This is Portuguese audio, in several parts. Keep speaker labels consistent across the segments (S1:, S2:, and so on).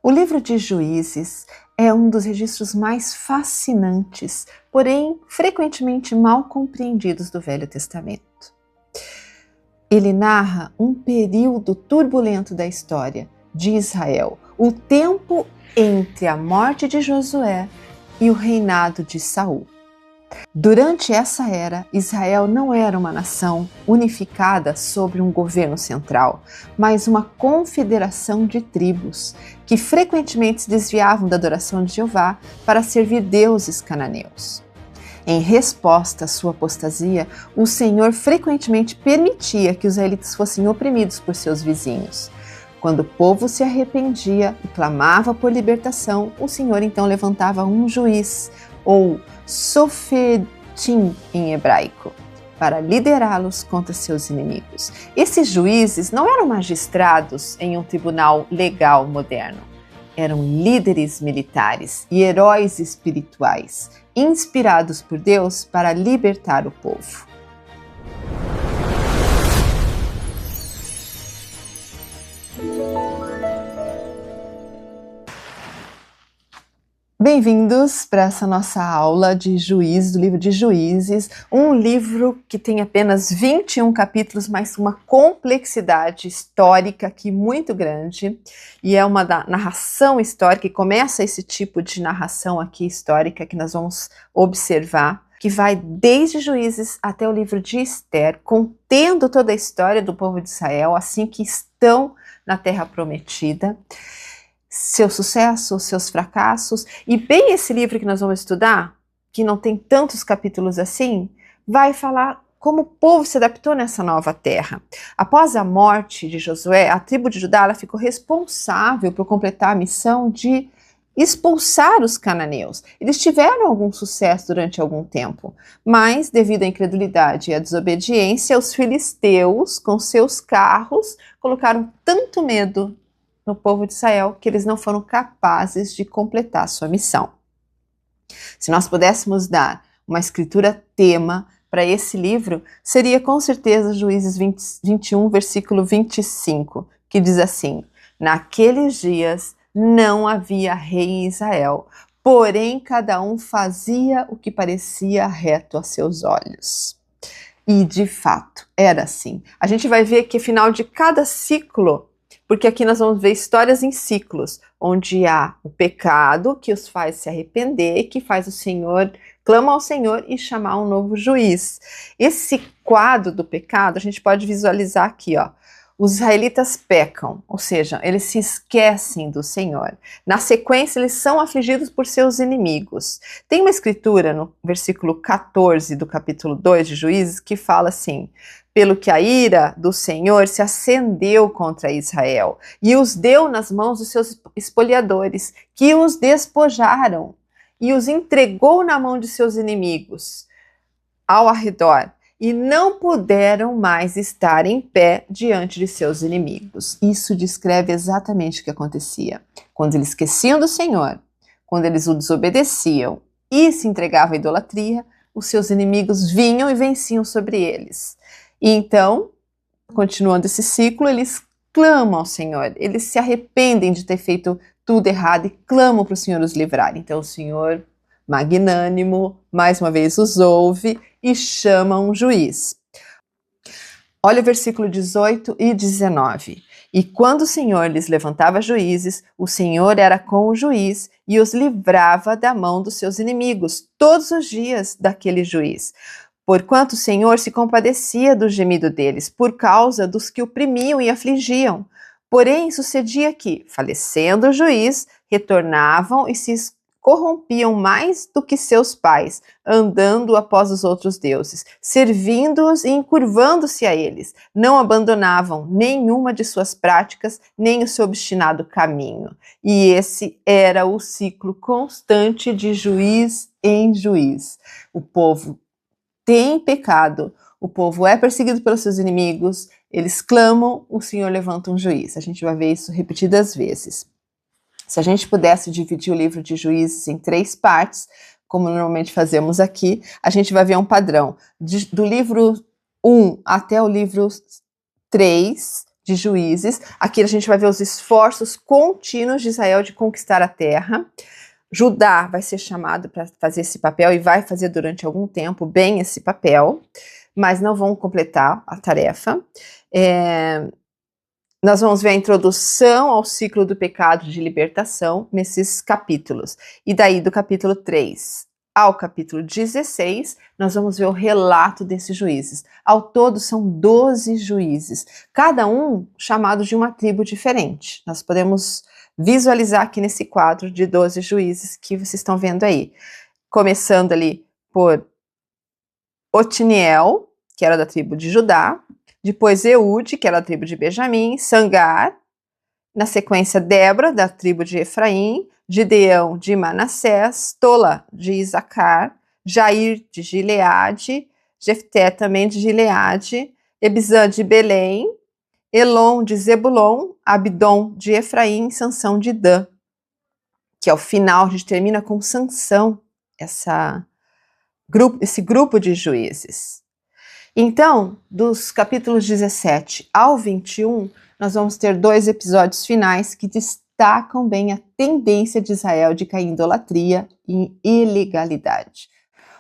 S1: O livro de Juízes é um dos registros mais fascinantes, porém frequentemente mal compreendidos do Velho Testamento. Ele narra um período turbulento da história de Israel, o tempo entre a morte de Josué e o reinado de Saul. Durante essa era, Israel não era uma nação unificada sobre um governo central, mas uma confederação de tribos que frequentemente se desviavam da adoração de Jeová para servir deuses cananeus. Em resposta à sua apostasia, o Senhor frequentemente permitia que os israelitas fossem oprimidos por seus vizinhos. Quando o povo se arrependia e clamava por libertação, o Senhor então levantava um juiz, ou Sofetim em hebraico, para liderá-los contra seus inimigos. Esses juízes não eram magistrados em um tribunal legal moderno. Eram líderes militares e heróis espirituais, inspirados por Deus para libertar o povo. Bem-vindos para essa nossa aula de Juízes, do livro de Juízes, um livro que tem apenas 21 capítulos, mas uma complexidade histórica aqui muito grande, e é uma narração histórica, e começa esse tipo de narração aqui histórica que nós vamos observar, que vai desde Juízes até o livro de Esther, contendo toda a história do povo de Israel, assim que estão na Terra Prometida, seu sucesso, seus fracassos, e bem esse livro que nós vamos estudar, que não tem tantos capítulos assim, vai falar como o povo se adaptou nessa nova terra. Após a morte de Josué, a tribo de Judá ela ficou responsável por completar a missão de expulsar os cananeus. Eles tiveram algum sucesso durante algum tempo, mas devido à incredulidade e à desobediência, os filisteus, com seus carros, colocaram tanto medo no povo de Israel, que eles não foram capazes de completar sua missão. Se nós pudéssemos dar uma escritura tema para esse livro, seria com certeza Juízes 21, versículo 25, que diz assim: naqueles dias não havia rei em Israel, porém cada um fazia o que parecia reto a seus olhos. E de fato, era assim. A gente vai ver que ao final de cada ciclo, porque aqui nós vamos ver histórias em ciclos, onde há o pecado que os faz se arrepender, que faz o Senhor, clama ao Senhor e chamar um novo juiz. Esse quadro do pecado a gente pode visualizar aqui, ó. Os israelitas pecam, ou seja, eles se esquecem do Senhor. Na sequência, eles são afligidos por seus inimigos. Tem uma escritura no versículo 14 do capítulo 2 de Juízes que fala assim: pelo que a ira do Senhor se acendeu contra Israel e os deu nas mãos dos seus espoliadores, que os despojaram e os entregou na mão de seus inimigos ao arredor, e não puderam mais estar em pé diante de seus inimigos. Isso descreve exatamente o que acontecia. Quando eles esqueciam do Senhor, quando eles o desobedeciam e se entregavam à idolatria, os seus inimigos vinham e venciam sobre eles. E então, continuando esse ciclo, eles clamam ao Senhor, eles se arrependem de ter feito tudo errado e clamam para o Senhor os livrar. Então o Senhor, magnânimo, mais uma vez os ouve e chama um juiz. Olha o versículo 18 e 19. E quando o Senhor lhes levantava juízes, o Senhor era com o juiz e os livrava da mão dos seus inimigos todos os dias daquele juiz. Porquanto o Senhor se compadecia do gemido deles, por causa dos que oprimiam e afligiam. Porém, sucedia que, falecendo o juiz, retornavam e se corrompiam mais do que seus pais, andando após os outros deuses, servindo-os e encurvando-se a eles. Não abandonavam nenhuma de suas práticas, nem o seu obstinado caminho. E esse era o ciclo constante de juiz em juiz. O povo tem pecado, o povo é perseguido pelos seus inimigos, eles clamam, o Senhor levanta um juiz. A gente vai ver isso repetidas vezes. Se a gente pudesse dividir o livro de Juízes em 3 partes, como normalmente fazemos aqui, a gente vai ver um padrão. Do livro 1 até o livro 3, de Juízes. Aqui a gente vai ver os esforços contínuos de Israel de conquistar a terra. Judá vai ser chamado para fazer esse papel e vai fazer durante algum tempo bem esse papel, mas não vão completar a tarefa. Nós vamos ver a introdução ao ciclo do pecado de libertação nesses capítulos. E daí do capítulo 3 ao capítulo 16, nós vamos ver o relato desses juízes. Ao todo são 12 juízes, cada um chamado de uma tribo diferente. Nós podemos visualizar aqui nesse quadro de 12 juízes que vocês estão vendo aí. Começando ali por Otiniel, que era da tribo de Judá, depois Eude, que era da tribo de Benjamim, Sangar, na sequência Débora, da tribo de Efraim, Gideão de Manassés, Tola de Isacar, Jair de Gileade, Jefté também de Gileade, Ebizã de Belém, Elon de Zebulon, Abdom de Efraim, Sansão de Dan, que ao final a gente termina com Sansão, esse grupo de juízes. Então, dos capítulos 17 ao 21, nós vamos ter 2 episódios finais que destacam bem a tendência de Israel de cair em idolatria e ilegalidade.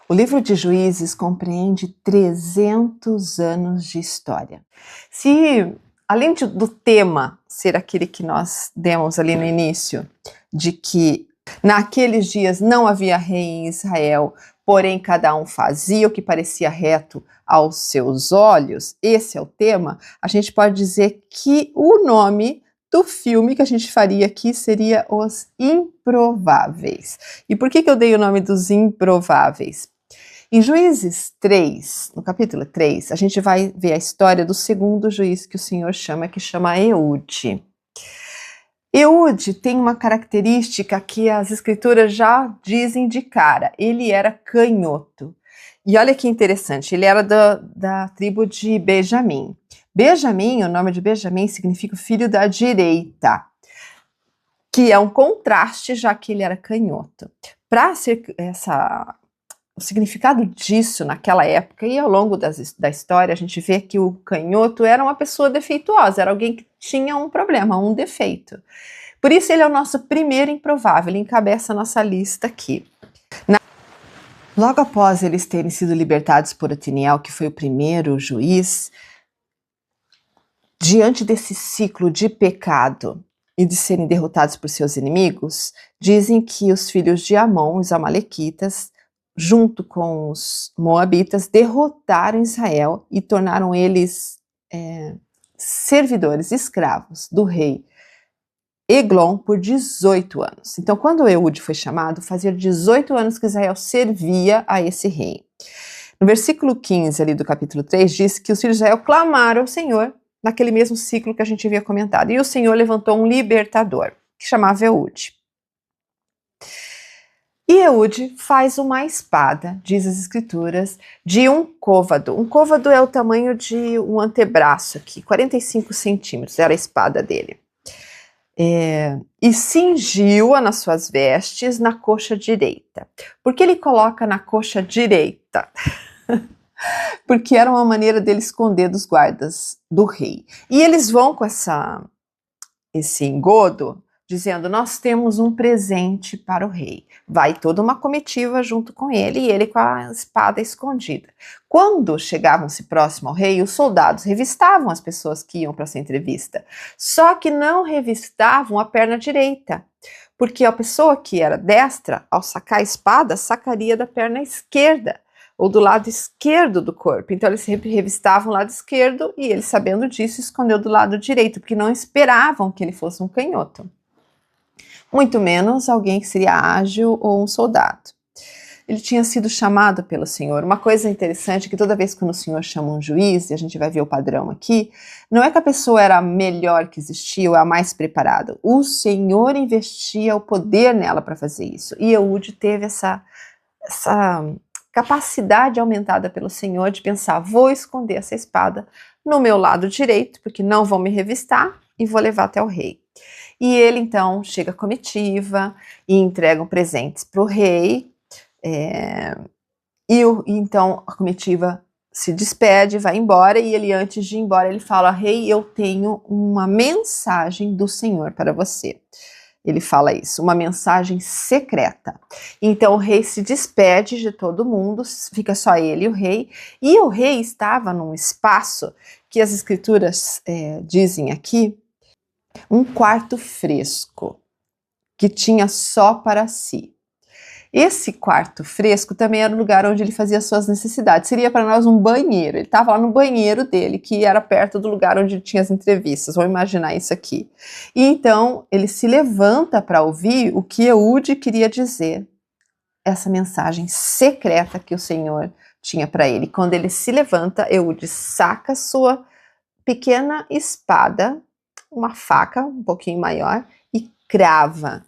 S1: O livro de Juízes compreende 300 anos de história. Se, além do tema ser aquele que nós demos ali no início, de que naqueles dias não havia rei em Israel, porém cada um fazia o que parecia reto aos seus olhos, esse é o tema, a gente pode dizer que o nome do filme que a gente faria aqui seria Os Improváveis. E por que eu dei o nome dos Improváveis? Em Juízes 3, no capítulo 3, a gente vai ver a história do segundo juiz que o Senhor chama, que chama Eude. Eude tem uma característica que as escrituras já dizem de cara, ele era canhoto. E olha que interessante, ele era da tribo de Benjamim. Benjamim, o nome de Benjamim significa filho da direita, que é um contraste, já que ele era canhoto. Para ser o significado disso naquela época e ao longo da história, a gente vê que o canhoto era uma pessoa defeituosa, era alguém que tinha um problema, um defeito. Por isso ele é o nosso primeiro improvável, ele encabeça a nossa lista aqui. Logo após eles terem sido libertados por Otiniel, que foi o primeiro juiz, diante desse ciclo de pecado e de serem derrotados por seus inimigos, dizem que os filhos de Amon, os amalequitas, junto com os moabitas, derrotaram Israel e tornaram eles servidores, escravos do rei Eglon por 18 anos. Então, quando Eude foi chamado, fazia 18 anos que Israel servia a esse rei. No versículo 15 ali do capítulo 3, diz que os filhos de Israel clamaram ao Senhor naquele mesmo ciclo que a gente havia comentado. E o Senhor levantou um libertador, que chamava Eude. E Eude faz uma espada, diz as escrituras, de um côvado. Um côvado é o tamanho de um antebraço aqui, 45 centímetros, era a espada dele. E cingiu-a nas suas vestes na coxa direita. Por que ele coloca na coxa direita? Porque era uma maneira dele esconder dos guardas do rei. E eles vão com esse engodo, dizendo, nós temos um presente para o rei. Vai toda uma comitiva junto com ele e ele com a espada escondida. Quando chegavam-se próximo ao rei, os soldados revistavam as pessoas que iam para essa entrevista, só que não revistavam a perna direita, porque a pessoa que era destra, ao sacar a espada, sacaria da perna esquerda, ou do lado esquerdo do corpo. Então eles sempre revistavam o lado esquerdo e ele, sabendo disso, escondeu do lado direito, porque não esperavam que ele fosse um canhoto. Muito menos alguém que seria ágil ou um soldado. Ele tinha sido chamado pelo Senhor. Uma coisa interessante é que toda vez que o Senhor chama um juiz, e a gente vai ver o padrão aqui, não é que a pessoa era a melhor que existia ou a mais preparada. O Senhor investia o poder nela para fazer isso. E Eude teve essa capacidade aumentada pelo Senhor de pensar, vou esconder essa espada no meu lado direito, porque não vão me revistar, e vou levar até o rei. E ele então chega à comitiva e entregam presentes para o rei, e então a comitiva se despede, vai embora, e ele, antes de ir embora, ele fala: rei, eu tenho uma mensagem do Senhor para você. Ele fala isso, uma mensagem secreta. Então o rei se despede de todo mundo, fica só ele e o rei estava num espaço que as escrituras dizem aqui, um quarto fresco, que tinha só para si. Esse quarto fresco também era o lugar onde ele fazia suas necessidades. Seria para nós um banheiro. Ele estava lá no banheiro dele, que era perto do lugar onde ele tinha as entrevistas. Vamos imaginar isso aqui. E então ele se levanta para ouvir o que Eude queria dizer. Essa mensagem secreta que o Senhor tinha para ele. Quando ele se levanta, Eude saca sua pequena espada, uma faca um pouquinho maior, e crava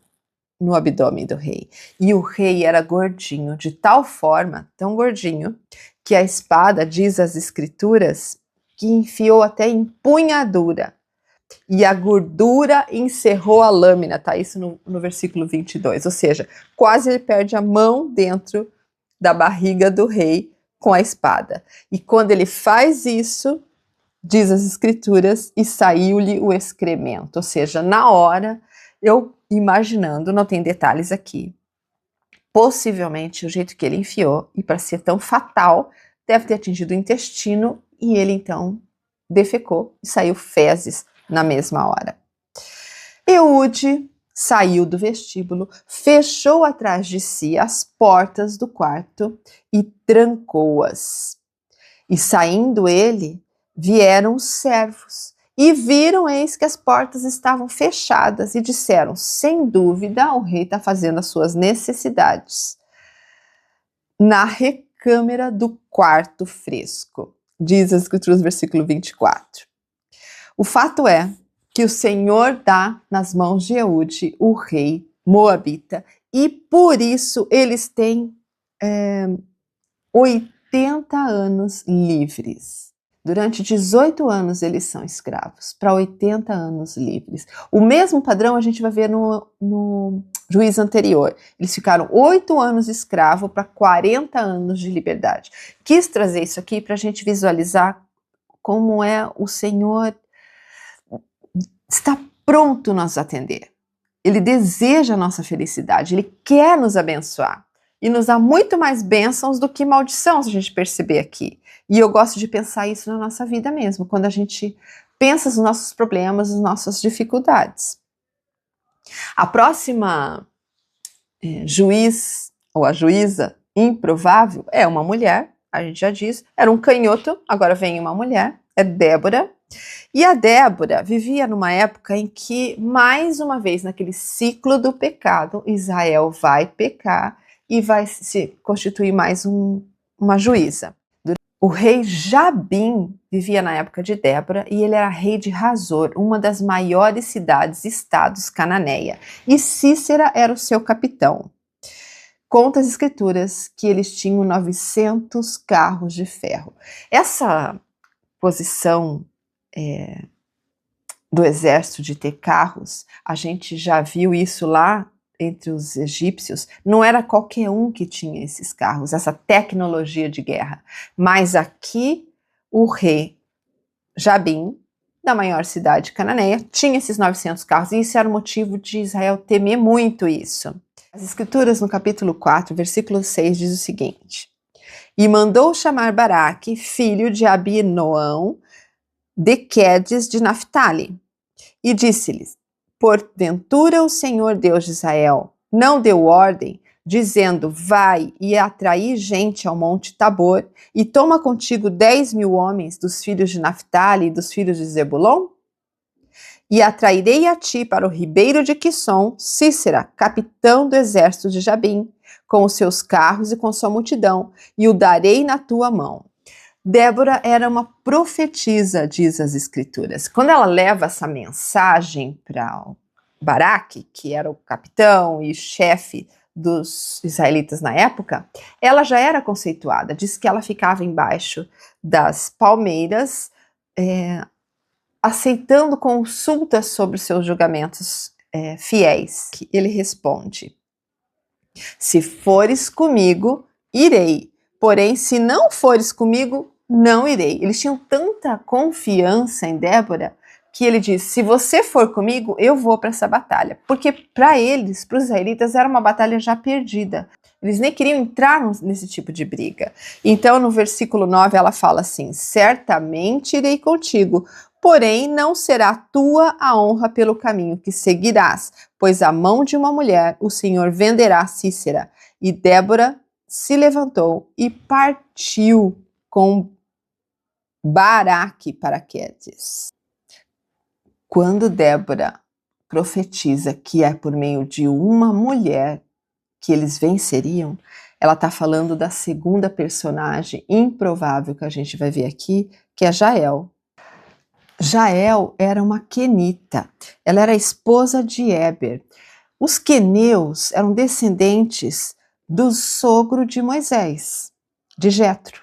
S1: no abdômen do rei. E o rei era gordinho, de tal forma, tão gordinho, que a espada, diz as escrituras, que enfiou até empunhadura. E a gordura encerrou a lâmina, tá? Isso no versículo 22. Ou seja, quase ele perde a mão dentro da barriga do rei com a espada. E quando ele faz isso, diz as escrituras, e saiu-lhe o excremento. Ou seja, na hora, eu imaginando, não tem detalhes aqui, possivelmente o jeito que ele enfiou, e para ser tão fatal, deve ter atingido o intestino, e ele então defecou e saiu fezes na mesma hora. Eude saiu do vestíbulo, fechou atrás de si as portas do quarto e trancou-as. E saindo ele, vieram os servos, e viram, eis que as portas estavam fechadas, e disseram: sem dúvida, o rei está fazendo as suas necessidades na recâmara do quarto fresco. Diz as escrituras, versículo 24. O fato é que o Senhor dá nas mãos de Eude, o rei moabita, e por isso eles têm 80 anos livres. Durante 18 anos eles são escravos, para 80 anos livres. O mesmo padrão a gente vai ver no juízo anterior. Eles ficaram 8 anos escravos para 40 anos de liberdade. Quis trazer isso aqui para a gente visualizar como é o Senhor está pronto nos atender. Ele deseja a nossa felicidade, Ele quer nos abençoar. E nos dá muito mais bênçãos do que maldição, se a gente perceber aqui. E eu gosto de pensar isso na nossa vida mesmo, quando a gente pensa nos nossos problemas, nas nossas dificuldades. A próxima juiz, ou a juíza improvável, é uma mulher, a gente já disse, era um canhoto, agora vem uma mulher, é Débora. E a Débora vivia numa época em que, mais uma vez, naquele ciclo do pecado, Israel vai pecar e vai se constituir mais uma juíza. O rei Jabim vivia na época de Débora, e ele era rei de Hazor, uma das maiores cidades-estados cananeia, e Cícera era o seu capitão. Conta as escrituras que eles tinham 900 carros de ferro. Essa posição do exército de ter carros, a gente já viu isso lá entre os egípcios, não era qualquer um que tinha esses carros, essa tecnologia de guerra. Mas aqui o rei Jabim, da maior cidade cananeia, tinha esses 900 carros, e isso era o motivo de Israel temer muito isso. As escrituras no capítulo 4, versículo 6 diz o seguinte: e mandou chamar Baraque, filho de Abinoão, de Quedes de Naphtali, e disse-lhes: porventura o Senhor Deus de Israel não deu ordem, dizendo: vai e atraí gente ao monte Tabor, e toma contigo 10.000 homens dos filhos de Naphtali e dos filhos de Zebulon? E atrairei a ti para o ribeiro de Quisson Cícera, capitão do exército de Jabim, com os seus carros e com sua multidão, e o darei na tua mão. Débora era uma profetisa, diz as escrituras. Quando ela leva essa mensagem para Baraque, que era o capitão e chefe dos israelitas na época, ela já era conceituada. Diz que ela ficava embaixo das palmeiras, aceitando consultas sobre os seus julgamentos fiéis. Ele responde: se fores comigo, irei. Porém, se não fores comigo, não irei. Eles tinham tanta confiança em Débora que ele disse: se você for comigo, eu vou para essa batalha. Porque para eles, para os israelitas, era uma batalha já perdida. Eles nem queriam entrar nesse tipo de briga. Então, no versículo 9, ela fala assim: certamente irei contigo, porém não será tua a honra pelo caminho que seguirás, pois a mão de uma mulher o Senhor venderá a Sísera. E Débora se levantou e partiu com Baraque para Quedes. Quando Débora profetiza que é por meio de uma mulher que eles venceriam, ela está falando da segunda personagem improvável que a gente vai ver aqui, que é Jael. Jael era uma quenita, ela era esposa de Éber. Os queneus eram descendentes do sogro de Moisés, de Jetro.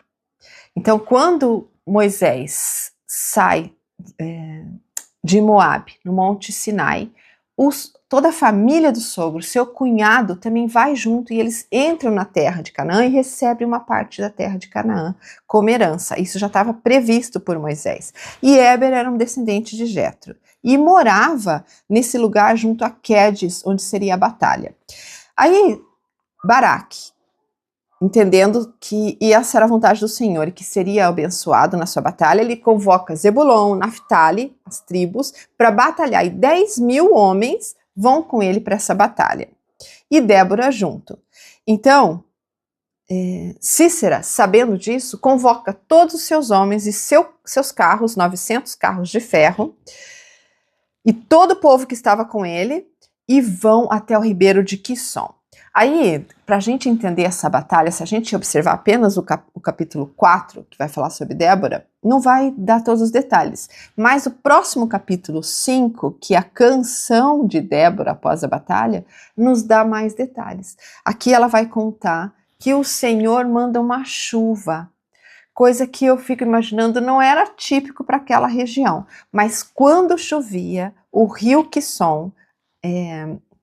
S1: Então, quando Moisés sai de Moabe, no Monte Sinai, toda a família do sogro, seu cunhado, também vai junto e eles entram na terra de Canaã e recebem uma parte da terra de Canaã como herança. Isso já estava previsto por Moisés. E Éber era um descendente de Jetro e morava nesse lugar junto a Quedes, onde seria a batalha. Aí, Baraque, entendendo que essa era a vontade do Senhor e que seria abençoado na sua batalha, ele convoca Zebulon, Naftali, as tribos, para batalhar. E 10.000 homens vão com ele para essa batalha. E Débora junto. Então, Sísera, sabendo disso, convoca todos os seus homens e seus carros, 900 carros de ferro, e todo o povo que estava com ele, e vão até o ribeiro de Quisson. Aí, para a gente entender essa batalha, se a gente observar apenas o capítulo 4, que vai falar sobre Débora, não vai dar todos os detalhes. Mas o próximo capítulo 5, que é a canção de Débora após a batalha, nos dá mais detalhes. Aqui ela vai contar que o Senhor manda uma chuva, coisa que eu fico imaginando não era típico para aquela região. Mas quando chovia, o rio Quisson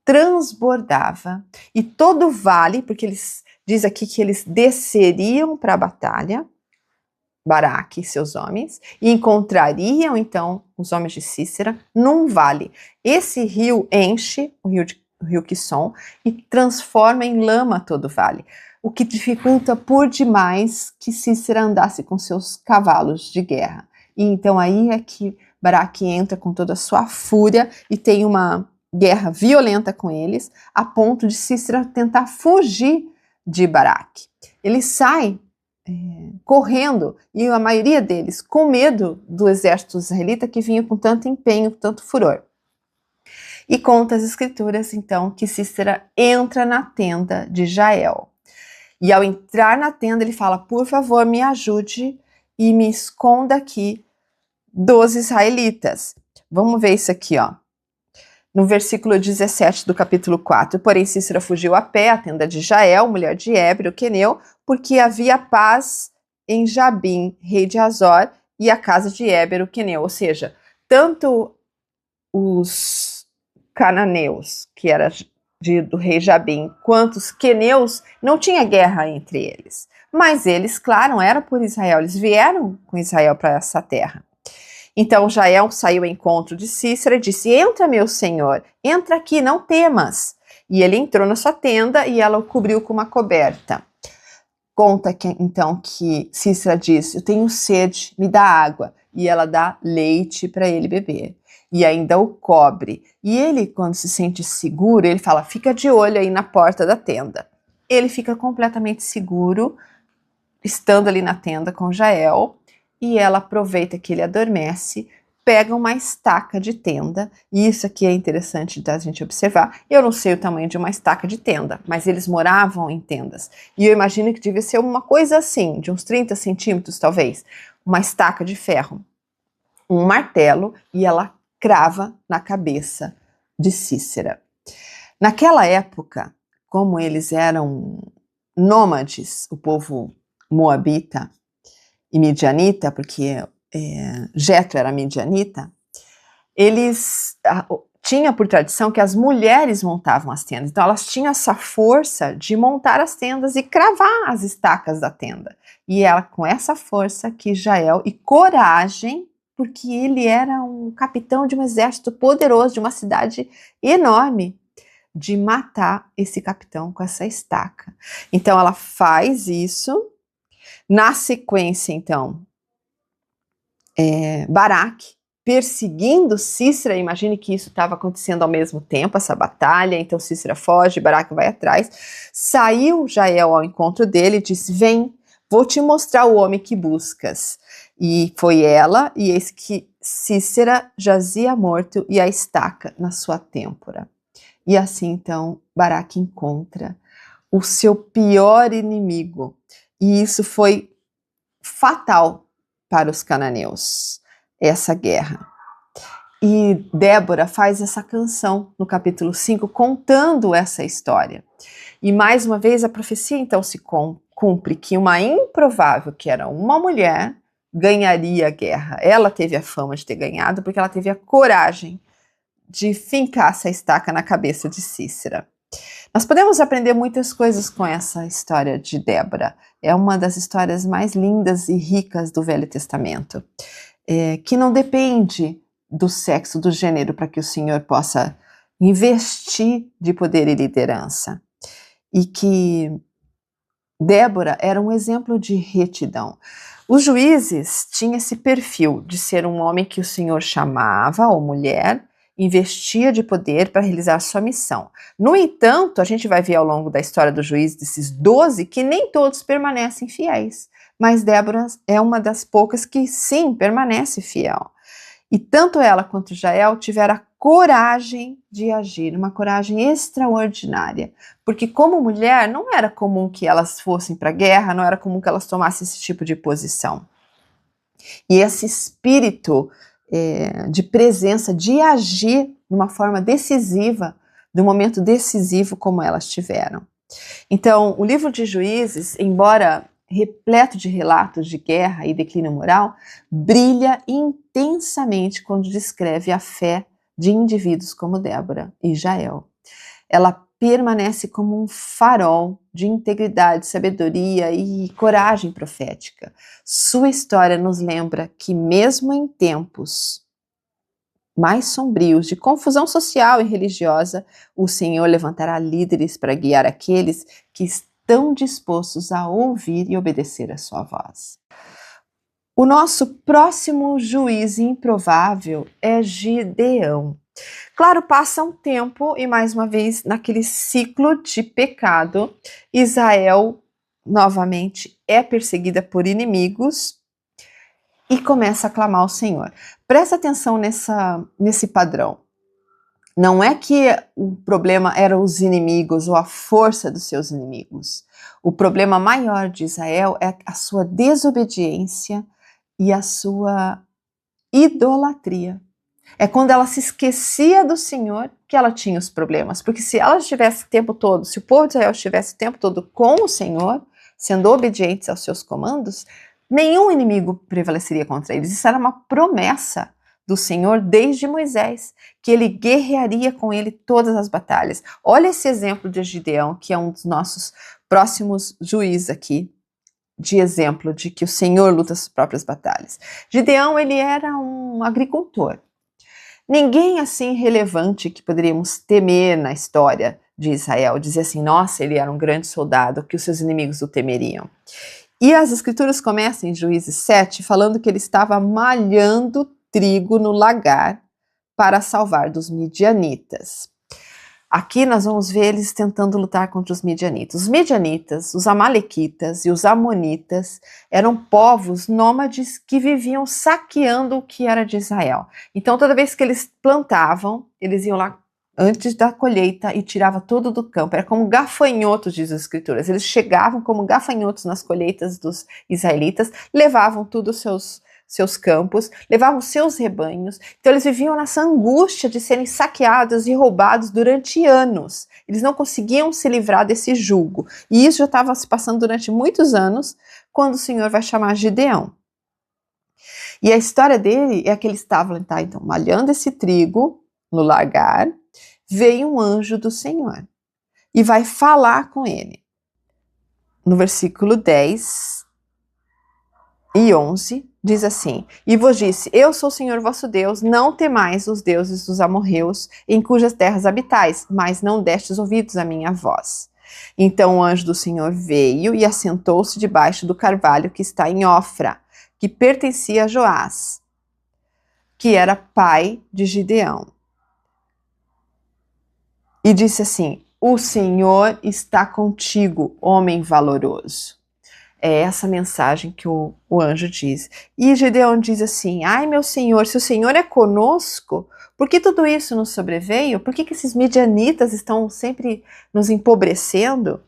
S1: transbordava e todo o vale, porque eles diz aqui que eles desceriam para a batalha, Baraque e seus homens, e encontrariam então os homens de Sísera num vale. Esse rio enche, o rio Quisson, e transforma em lama todo o vale, o que dificulta por demais que Sísera andasse com seus cavalos de guerra. E então aí é que Baraque entra com toda a sua fúria e tem uma guerra violenta com eles, a ponto de Sísera tentar fugir de Baraque. Ele sai correndo, e a maioria deles com medo do exército israelita que vinha com tanto empenho, com tanto furor. E conta as escrituras, então, que Sísera entra na tenda de Jael. E ao entrar na tenda, ele fala: por favor, me ajude e me esconda aqui dos israelitas. Vamos ver isso aqui, ó. No versículo 17 do capítulo 4, porém Sísera fugiu a pé à tenda de Jael, mulher de Éber, o queneu, porque havia paz em Jabim, rei de Azor, e a casa de Éber, o queneu. Ou seja, tanto os cananeus, que era do rei Jabim, quanto os queneus, não tinha guerra entre eles. Mas eles, claro, eram por Israel, eles vieram com Israel para essa terra. Então Jael saiu ao encontro de Sísera e disse: entra, meu senhor, entra aqui, não temas. E ele entrou na sua tenda e ela o cobriu com uma coberta. Conta que, então, que Sísera disse: eu tenho sede, me dá água. E ela dá leite para ele beber. E ainda o cobre. E ele, quando se sente seguro, ele fala: fica de olho aí na porta da tenda. Ele fica completamente seguro, estando ali na tenda com Jael. E ela aproveita que ele adormece, pega uma estaca de tenda, e isso aqui é interessante da gente observar. Eu não sei o tamanho de uma estaca de tenda, mas eles moravam em tendas. E eu imagino que devia ser uma coisa assim, de uns 30 centímetros talvez, uma estaca de ferro, um martelo, e ela crava na cabeça de Sísera. Naquela época, como eles eram nômades, o povo moabita, e midianita, porque Jetro era midianita, eles tinha por tradição que as mulheres montavam as tendas. Então elas tinham essa força de montar as tendas e cravar as estacas da tenda. E ela, com essa força que Jael e coragem, porque ele era um capitão de um exército poderoso, de uma cidade enorme, de matar esse capitão com essa estaca. Então ela faz isso. Na sequência, então, Baraque perseguindo Sísera, imagine que isso estava acontecendo ao mesmo tempo, essa batalha, então Sísera foge, Baraque vai atrás, saiu Jael ao encontro dele e disse, vem, vou te mostrar o homem que buscas. E foi ela, e eis que Sísera jazia morto e a estaca na sua têmpora. E assim então Baraque encontra o seu pior inimigo, e isso foi fatal para os cananeus, essa guerra. E Débora faz essa canção no capítulo 5, contando essa história. E mais uma vez a profecia então se cumpre, que uma improvável, que era uma mulher, ganharia a guerra. Ela teve a fama de ter ganhado porque ela teve a coragem de fincar essa estaca na cabeça de Sísera. Nós podemos aprender muitas coisas com essa história de Débora. É uma das histórias mais lindas e ricas do Velho Testamento, que não depende do sexo, do gênero, para que o Senhor possa investir de poder e liderança. E que Débora era um exemplo de retidão. Os juízes tinham esse perfil de ser um homem que o Senhor chamava, ou mulher, investia de poder para realizar sua missão. No entanto, a gente vai ver ao longo da história dos juízes, desses 12, que nem todos permanecem fiéis. Mas Débora é uma das poucas que sim, permanece fiel. E tanto ela quanto Jael tiveram a coragem de agir, uma coragem extraordinária. Porque como mulher, não era comum que elas fossem para a guerra, não era comum que elas tomassem esse tipo de posição. E esse espírito de presença, de agir de uma forma decisiva, de um momento decisivo como elas tiveram. Então, o livro de Juízes, embora repleto de relatos de guerra e declínio moral, brilha intensamente quando descreve a fé de indivíduos como Débora e Jael. Ela permanece como um farol de integridade, sabedoria e coragem profética. Sua história nos lembra que mesmo em tempos mais sombrios de confusão social e religiosa, o Senhor levantará líderes para guiar aqueles que estão dispostos a ouvir e obedecer a sua voz. O nosso próximo juiz improvável é Gideão. Claro, passa um tempo e mais uma vez naquele ciclo de pecado, Israel novamente é perseguida por inimigos e começa a clamar ao Senhor. Presta atenção nesse padrão. Não é que o problema eram os inimigos ou a força dos seus inimigos. O problema maior de Israel é a sua desobediência e a sua idolatria. É quando ela se esquecia do Senhor que ela tinha os problemas. Porque se ela estivesse o tempo todo, se o povo de Israel estivesse o tempo todo com o Senhor, sendo obedientes aos seus comandos, nenhum inimigo prevaleceria contra eles. Isso era uma promessa do Senhor desde Moisés, que ele guerrearia com ele todas as batalhas. Olha esse exemplo de Gideão, que é um dos nossos próximos juízes aqui, de exemplo de que o Senhor luta as próprias batalhas. Gideão, ele era um agricultor. Ninguém assim relevante que poderíamos temer na história de Israel, dizer assim, nossa, ele era um grande soldado, que os seus inimigos o temeriam. E as escrituras começam em Juízes 7, falando que ele estava malhando trigo no lagar para salvar dos midianitas. Aqui nós vamos ver eles tentando lutar contra os midianitas. Os midianitas, os amalequitas e os amonitas eram povos nômades que viviam saqueando o que era de Israel. Então toda vez que eles plantavam, eles iam lá antes da colheita e tirava tudo do campo. Era como gafanhotos, diz as escrituras. Eles chegavam como gafanhotos nas colheitas dos israelitas, levavam tudo os seus campos, levavam seus rebanhos. Então eles viviam nessa angústia de serem saqueados e roubados durante anos. Eles não conseguiam se livrar desse jugo. E isso já estava se passando durante muitos anos, quando o Senhor vai chamar Gideão. E a história dele é que ele estava então malhando esse trigo, no lagar, veio um anjo do Senhor e vai falar com ele. No versículo 10 e 11, diz assim: E vos disse, eu sou o Senhor vosso Deus, não temais os deuses dos amorreus, em cujas terras habitais, mas não destes ouvidos à minha voz. Então o anjo do Senhor veio e assentou-se debaixo do carvalho que está em Ofra, que pertencia a Joás, que era pai de Gideão. E disse assim: O Senhor está contigo, homem valoroso. É essa mensagem que o anjo diz. E Gideão diz assim: ai meu Senhor, se o Senhor é conosco, por que tudo isso nos sobreveio? Por que esses midianitas estão sempre nos empobrecendo?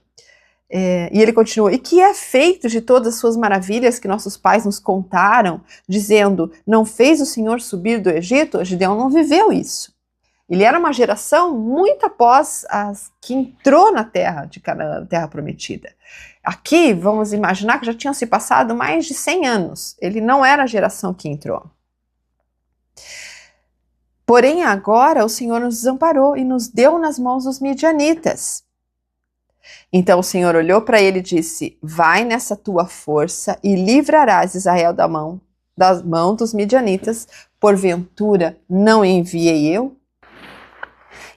S1: E ele continua: e que é feito de todas as suas maravilhas que nossos pais nos contaram, dizendo, não fez o Senhor subir do Egito? Gideão não viveu isso. Ele era uma geração muito após as que entrou na terra de Canaã, terra prometida. Aqui, vamos imaginar que já tinham se passado mais de 100 anos. Ele não era a geração que entrou. Porém, agora o Senhor nos desamparou e nos deu nas mãos dos midianitas. Então o Senhor olhou para ele e disse: vai nessa tua força e livrarás Israel das mãos dos midianitas, porventura não enviei eu?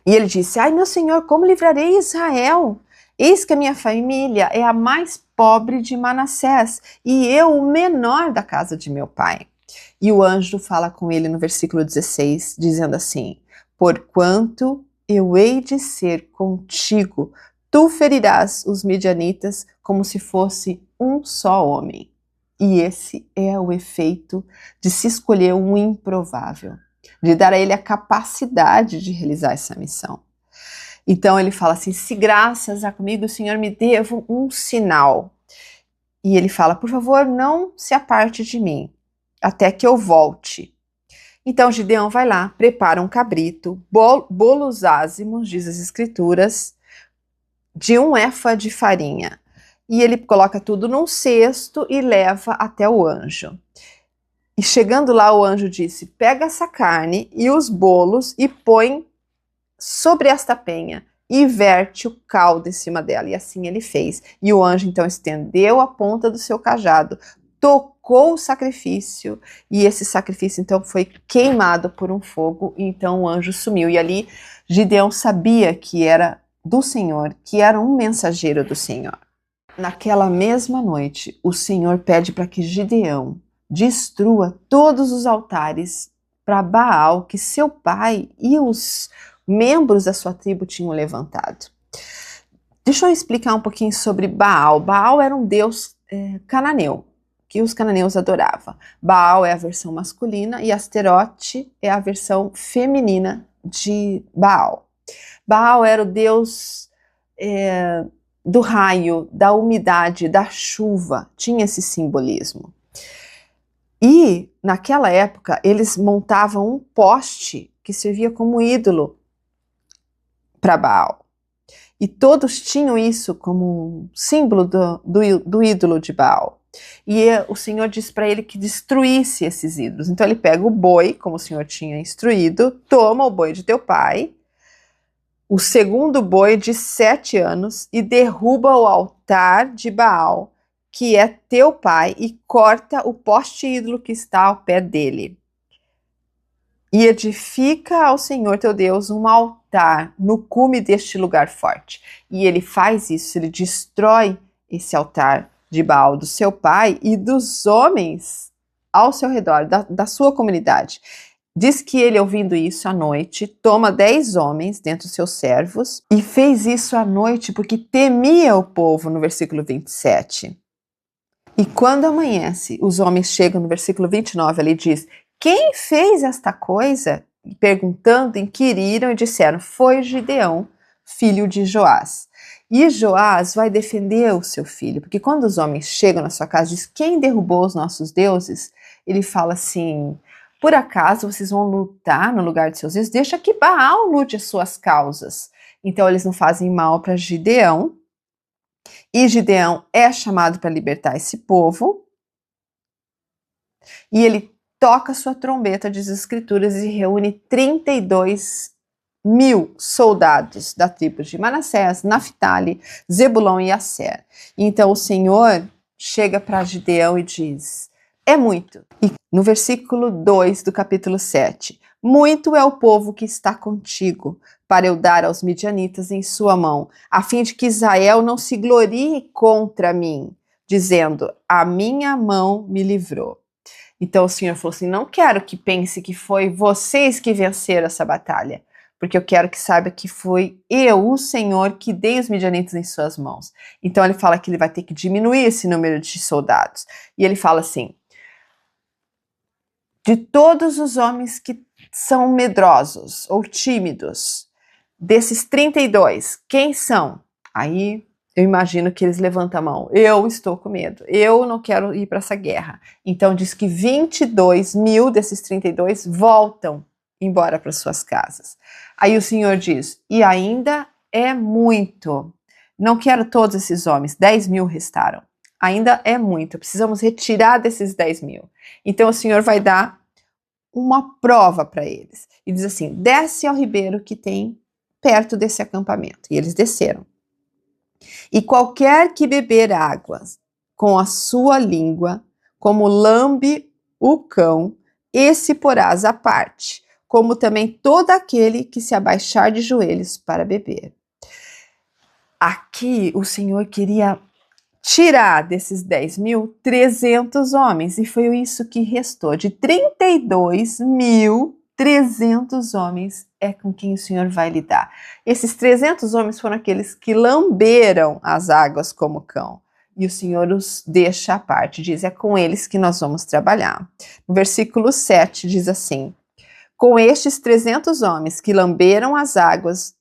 S1: E ele disse: ai meu Senhor, como livrarei Israel? Eis que a minha família é a mais pobre de Manassés, e eu o menor da casa de meu pai. E o anjo fala com ele no versículo 16, dizendo assim: porquanto eu hei de ser contigo, tu ferirás os midianitas como se fosse um só homem. E esse é o efeito de se escolher um improvável, de dar a ele a capacidade de realizar essa missão. Então ele fala assim: se graças a comigo o Senhor me deu um sinal. E ele fala: por favor, não se aparte de mim, até que eu volte. Então Gideão vai lá, prepara um cabrito, bolos ázimos, diz as escrituras, de 1 éfa de farinha. E ele coloca tudo num cesto e leva até o anjo. E chegando lá, o anjo disse: pega essa carne e os bolos e põe sobre esta penha e verte o caldo em cima dela. E assim ele fez. E o anjo então estendeu a ponta do seu cajado, tocou o sacrifício, e esse sacrifício então foi queimado por um fogo, e então o anjo sumiu. E ali Gideão sabia que era do Senhor, que era um mensageiro do Senhor. Naquela mesma noite, o Senhor pede para que Gideão destrua todos os altares para Baal que seu pai e os membros da sua tribo tinham levantado. Deixa eu explicar um pouquinho sobre Baal. Baal era um deus cananeu, que os cananeus adoravam. Baal é a versão masculina e Asterote é a versão feminina de Baal. Baal era o deus do raio, da umidade, da chuva, tinha esse simbolismo. E, naquela época, eles montavam um poste que servia como ídolo para Baal. E todos tinham isso como símbolo do ídolo de Baal. E o Senhor disse para ele que destruísse esses ídolos. Então ele pega o boi, como o Senhor tinha instruído, toma o boi de teu pai, o segundo boi de 7 anos, e derruba o altar de Baal, que é teu pai, e corta o poste ídolo que está ao pé dele. E edifica ao Senhor teu Deus um altar no cume deste lugar forte. E ele faz isso, ele destrói esse altar de Baal do seu pai e dos homens ao seu redor, da sua comunidade. Diz que ele, ouvindo isso à noite, toma 10 homens dentre os seus servos e fez isso à noite porque temia o povo, no versículo 27. E quando amanhece, os homens chegam no versículo 29, ali diz: quem fez esta coisa? Perguntando, inquiriram e disseram: foi Gideão, filho de Joás. E Joás vai defender o seu filho, porque quando os homens chegam na sua casa, diz: quem derrubou os nossos deuses? Ele fala assim: por acaso vocês vão lutar no lugar de seus deuses? Deixa que Baal lute as suas causas. Então eles não fazem mal para Gideão, e Gideão é chamado para libertar esse povo, e ele toca sua trombeta, diz as escrituras, e reúne 32 1000 soldados da tribo de Manassés, Naftali, Zebulon e Asser. Então o Senhor chega para Gideão e diz: é muito. E no versículo 2 do capítulo 7, muito é o povo que está contigo, para eu dar aos midianitas em sua mão, a fim de que Israel não se glorie contra mim, dizendo: a minha mão me livrou. Então o Senhor falou assim: não quero que pense que foi vocês que venceram essa batalha, porque eu quero que saiba que foi eu, o Senhor, que dei os midianitas em suas mãos. Então ele fala que ele vai ter que diminuir esse número de soldados. E ele fala assim: de todos os homens que são medrosos ou tímidos, desses 32, quem são? Aí eu imagino que eles levantam a mão. Eu estou com medo. Eu não quero ir para essa guerra. Então diz que 22.000 desses 32 voltam embora para suas casas. Aí o Senhor diz: e ainda é muito. Não quero todos esses homens. 10.000 restaram. Ainda é muito. Precisamos retirar desses 10.000. Então o Senhor vai dar uma prova para eles. E diz assim: desce ao ribeiro que tem perto desse acampamento. E eles desceram. E qualquer que beber águas com a sua língua, como lambe o cão, esse porás à parte, como também todo aquele que se abaixar de joelhos para beber. Aqui o Senhor queria tirar desses 10.000, 300 homens, e foi isso que restou. De 32.000, 300 homens é com quem o Senhor vai lidar. Esses 300 homens foram aqueles que lamberam as águas como cão. E o Senhor os deixa à parte, diz: é com eles que nós vamos trabalhar. No versículo 7 diz assim: com estes 300 homens que lamberam as águas,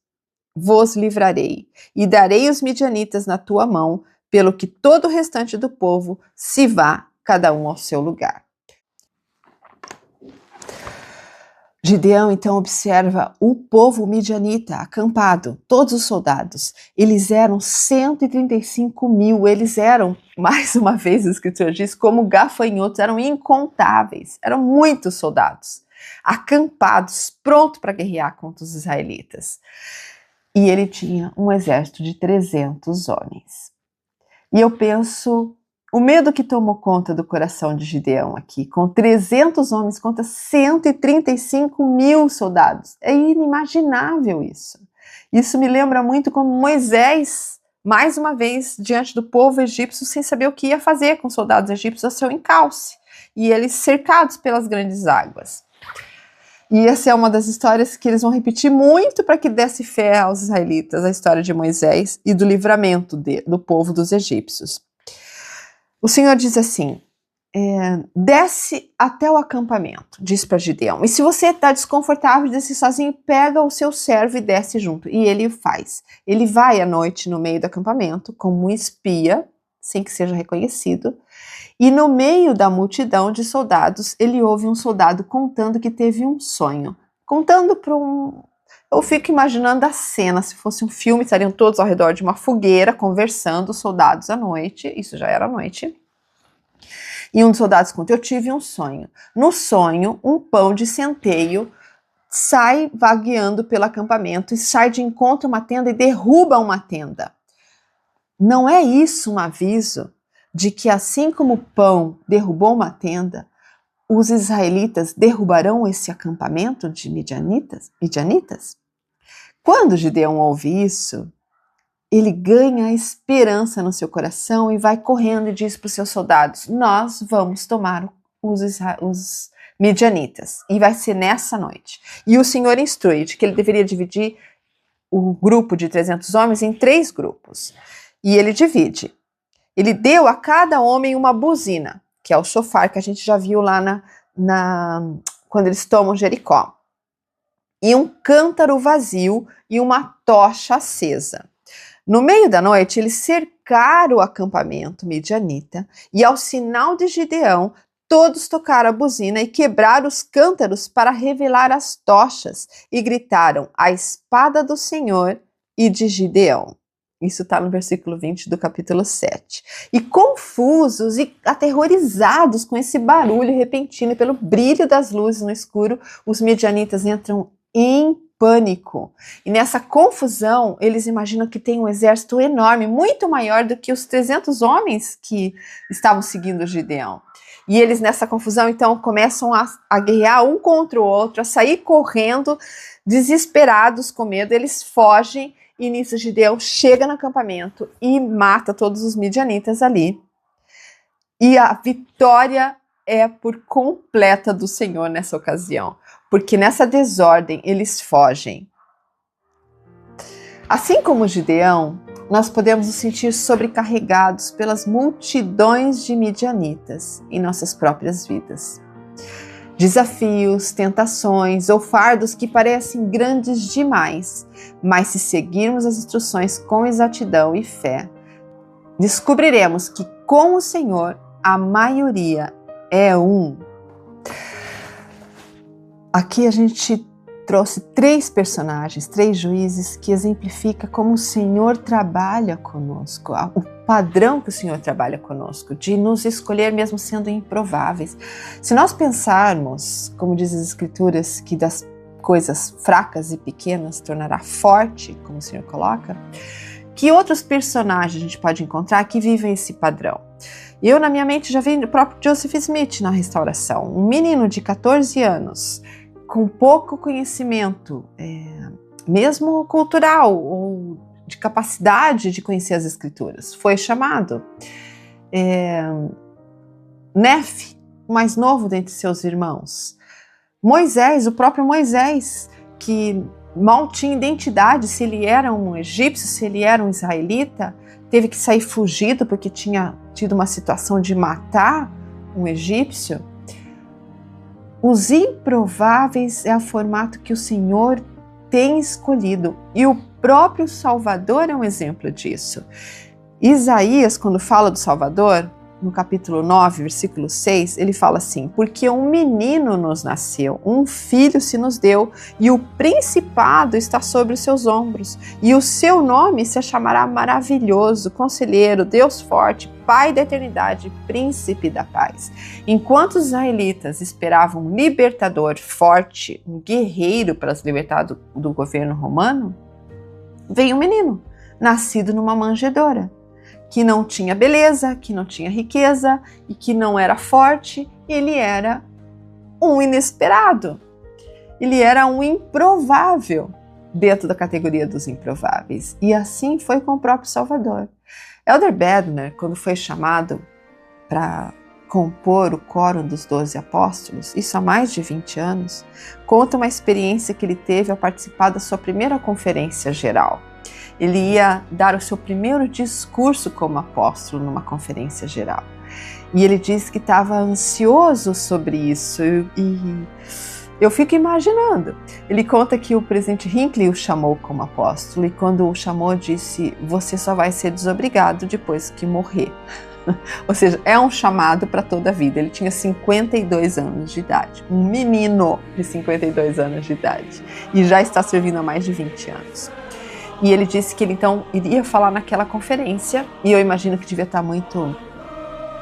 S1: vos livrarei, e darei os midianitas na tua mão, pelo que todo o restante do povo se vá, cada um ao seu lugar. Gideão então observa o povo midianita acampado, todos os soldados. Eles eram 135.000, eles eram, mais uma vez a escritura diz, como gafanhotos, eram incontáveis, eram muitos soldados, acampados, prontos para guerrear contra os israelitas. E ele tinha um exército de 300 homens. E eu penso, o medo que tomou conta do coração de Gideão aqui, com 300 homens contra 135.000 soldados. É inimaginável isso. Isso me lembra muito como Moisés, mais uma vez, diante do povo egípcio, sem saber o que ia fazer com os soldados egípcios a seu encalce. E eles cercados pelas grandes águas. E essa é uma das histórias que eles vão repetir muito para que desse fé aos israelitas, a história de Moisés e do livramento do povo dos egípcios. O Senhor diz assim: desce até o acampamento, diz para Gideão. E se você está desconfortável de descer sozinho, pega o seu servo e desce junto. E ele faz. Ele vai à noite no meio do acampamento como um espia, sem que seja reconhecido. E no meio da multidão de soldados, ele ouve um soldado contando que teve um sonho. Contando para um... Eu fico imaginando a cena, se fosse um filme, estariam todos ao redor de uma fogueira, conversando, os soldados à noite, isso já era à noite. E um dos soldados conta: eu tive um sonho. No sonho, um pão de centeio sai vagueando pelo acampamento e sai de encontro a uma tenda e derruba uma tenda. Não é isso um aviso de que, assim como o pão derrubou uma tenda, os israelitas derrubarão esse acampamento de midianitas? Quando Gideão ouve isso, ele ganha a esperança no seu coração e vai correndo e diz para os seus soldados: nós vamos tomar os midianitas, e vai ser nessa noite. E o Senhor instrui de que ele deveria dividir o grupo de 300 homens em 3 grupos. E ele divide. Ele deu a cada homem uma buzina, que é o shofar que a gente já viu lá quando eles tomam Jericó. E um cântaro vazio e uma tocha acesa. No meio da noite, eles cercaram o acampamento midianita e, ao sinal de Gideão, todos tocaram a buzina e quebraram os cântaros para revelar as tochas e gritaram: a espada do Senhor e de Gideão. Isso está no versículo 20 do capítulo 7. E confusos e aterrorizados com esse barulho repentino e pelo brilho das luzes no escuro, os midianitas entram em pânico. E nessa confusão, eles imaginam que tem um exército enorme, muito maior do que os 300 homens que estavam seguindo Gideão. E eles, nessa confusão, então, começam a guerrear um contra o outro, a sair correndo, desesperados, com medo. Eles fogem e nisso Gideão chega no acampamento e mata todos os midianitas ali. E a vitória é por completa do Senhor nessa ocasião, porque nessa desordem eles fogem. Assim como Gideão, nós podemos nos sentir sobrecarregados pelas multidões de midianitas em nossas próprias vidas. Desafios, tentações ou fardos que parecem grandes demais, mas se seguirmos as instruções com exatidão e fé, descobriremos que com o Senhor a maioria é um. Aqui a gente trouxe 3 personagens, 3 juízes que exemplificam como o Senhor trabalha conosco, o padrão que o Senhor trabalha conosco, de nos escolher mesmo sendo improváveis. Se nós pensarmos, como diz as Escrituras, que das coisas fracas e pequenas tornará forte, como o Senhor coloca, que outros personagens a gente pode encontrar que vivem esse padrão? Eu, na minha mente, já vi o próprio Joseph Smith na Restauração, um menino de 14 anos, com pouco conhecimento, mesmo cultural, ou de capacidade de conhecer as Escrituras, foi chamado. Nefe, o mais novo dentre seus irmãos. Moisés, o próprio Moisés, que mal tinha identidade se ele era um egípcio, se ele era um israelita, teve que sair fugido porque tinha tido uma situação de matar um egípcio. Os improváveis é o formato que o Senhor tem escolhido e o próprio Salvador é um exemplo disso. Isaías, quando fala do Salvador, no capítulo 9, versículo 6, ele fala assim: porque um menino nos nasceu, um filho se nos deu, e o principado está sobre os seus ombros, e o seu nome se chamará Maravilhoso, Conselheiro, Deus Forte, Pai da Eternidade, Príncipe da Paz. Enquanto os israelitas esperavam um libertador forte, um guerreiro para os libertar do governo romano, veio um menino, nascido numa manjedoura, que não tinha beleza, que não tinha riqueza e que não era forte. Ele era um inesperado. Ele era um improvável dentro da categoria dos improváveis. E assim foi com o próprio Salvador. Elder Bednar, quando foi chamado para compor o quórum dos 12 apóstolos, isso há mais de 20 anos, conta uma experiência que ele teve ao participar da sua primeira conferência geral. Ele ia dar o seu primeiro discurso como apóstolo numa conferência geral. E ele disse que estava ansioso sobre isso. E eu fico imaginando. Ele conta que o presidente Hinckley o chamou como apóstolo. E quando o chamou, disse: você só vai ser desobrigado depois que morrer. Ou seja, é um chamado para toda a vida. Ele tinha 52 anos de idade. Um menino de 52 anos de idade. E já está servindo há mais de 20 anos. E ele disse que ele então iria falar naquela conferência, e eu imagino que devia estar muito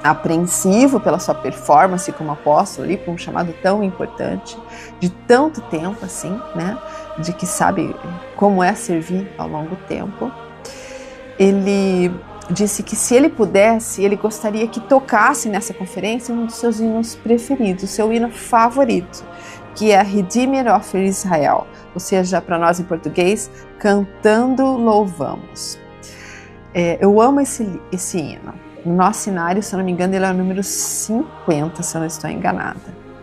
S1: apreensivo pela sua performance como apóstolo ali, por um chamado tão importante, de tanto tempo assim, né? De que sabe como é servir ao longo tempo. Ele disse que se ele pudesse, ele gostaria que tocasse nessa conferência um dos seus hinos preferidos, o seu hino favorito, que é Redeemer of Israel, ou seja, para nós em português, Cantando Louvamos. Eu amo esse hino. No nosso cenário, se eu não me engano, ele é o número 50, se eu não estou enganada.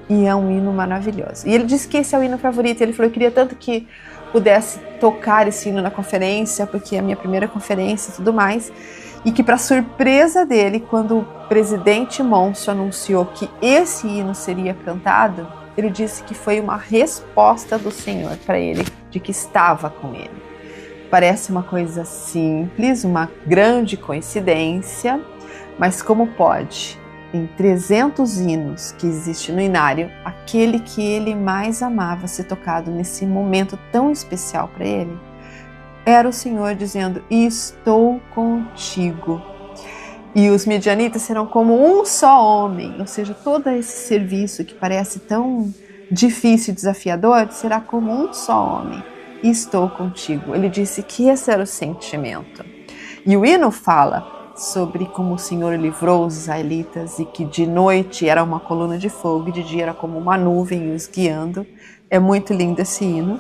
S1: E é um hino maravilhoso. E ele disse que esse é o hino favorito. Ele falou: eu queria tanto que pudesse tocar esse hino na conferência, porque é a minha primeira conferência e tudo mais. E que, para surpresa dele, quando o presidente Monson anunciou que esse hino seria cantado, ele disse que foi uma resposta do Senhor para ele, de que estava com ele. Parece uma coisa simples, uma grande coincidência, mas como pode, em 300 hinos que existe no inário, aquele que ele mais amava ser tocado nesse momento tão especial para ele, era o Senhor dizendo: estou contigo. E os midianitas serão como um só homem, ou seja, todo esse serviço que parece tão difícil e desafiador será como um só homem. e estou contigo. Ele disse que esse era o sentimento. E o hino fala sobre como o Senhor livrou os israelitas e que de noite era uma coluna de fogo e de dia era como uma nuvem os guiando. É muito lindo esse hino.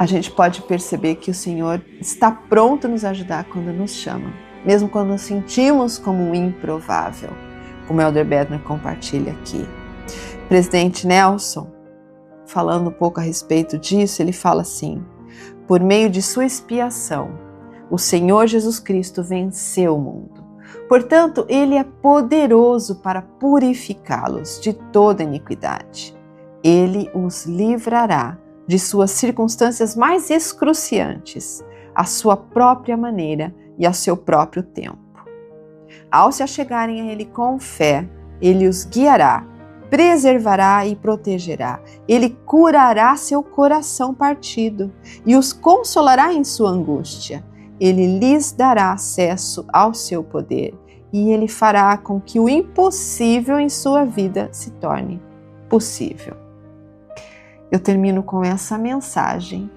S1: A gente pode perceber que o Senhor está pronto a nos ajudar quando nos chama, mesmo quando nos sentimos como um improvável, como o Elder Bednar compartilha aqui. Presidente Nelson, falando um pouco a respeito disso, ele fala assim: por meio de sua expiação, o Senhor Jesus Cristo venceu o mundo. Portanto, ele é poderoso para purificá-los de toda iniquidade. Ele os livrará de suas circunstâncias mais excruciantes, à sua própria maneira e ao seu próprio tempo. Ao se achegarem a ele com fé, ele os guiará, preservará e protegerá. Ele curará seu coração partido e os consolará em sua angústia. Ele lhes dará acesso ao seu poder e ele fará com que o impossível em sua vida se torne possível. Eu termino com essa mensagem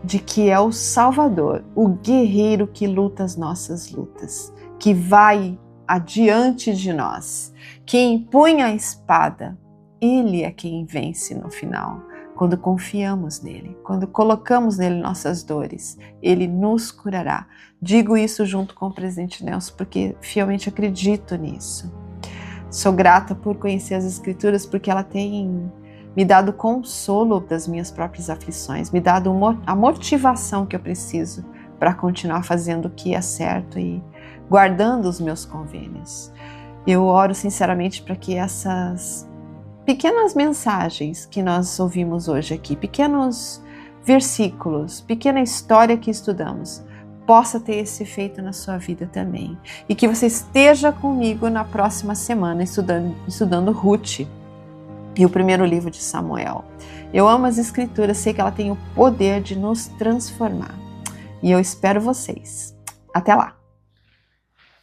S1: de que é o Salvador, o guerreiro que luta as nossas lutas, que vai adiante de nós, que empunha a espada. Ele é quem vence no final. Quando confiamos nele, quando colocamos nele nossas dores, ele nos curará. Digo isso junto com o presidente Nelson porque fielmente acredito nisso. Sou grata por conhecer as Escrituras porque ela tem me dado consolo das minhas próprias aflições, me dado a motivação que eu preciso para continuar fazendo o que é certo e guardando os meus convênios. Eu oro sinceramente para que essas pequenas mensagens que nós ouvimos hoje aqui, pequenos versículos, pequena história que estudamos, possa ter esse efeito na sua vida também. E que você esteja comigo na próxima semana estudando Ruth e o primeiro livro de Samuel. Eu amo as Escrituras, sei que ela tem o poder de nos transformar. E eu espero vocês. Até lá!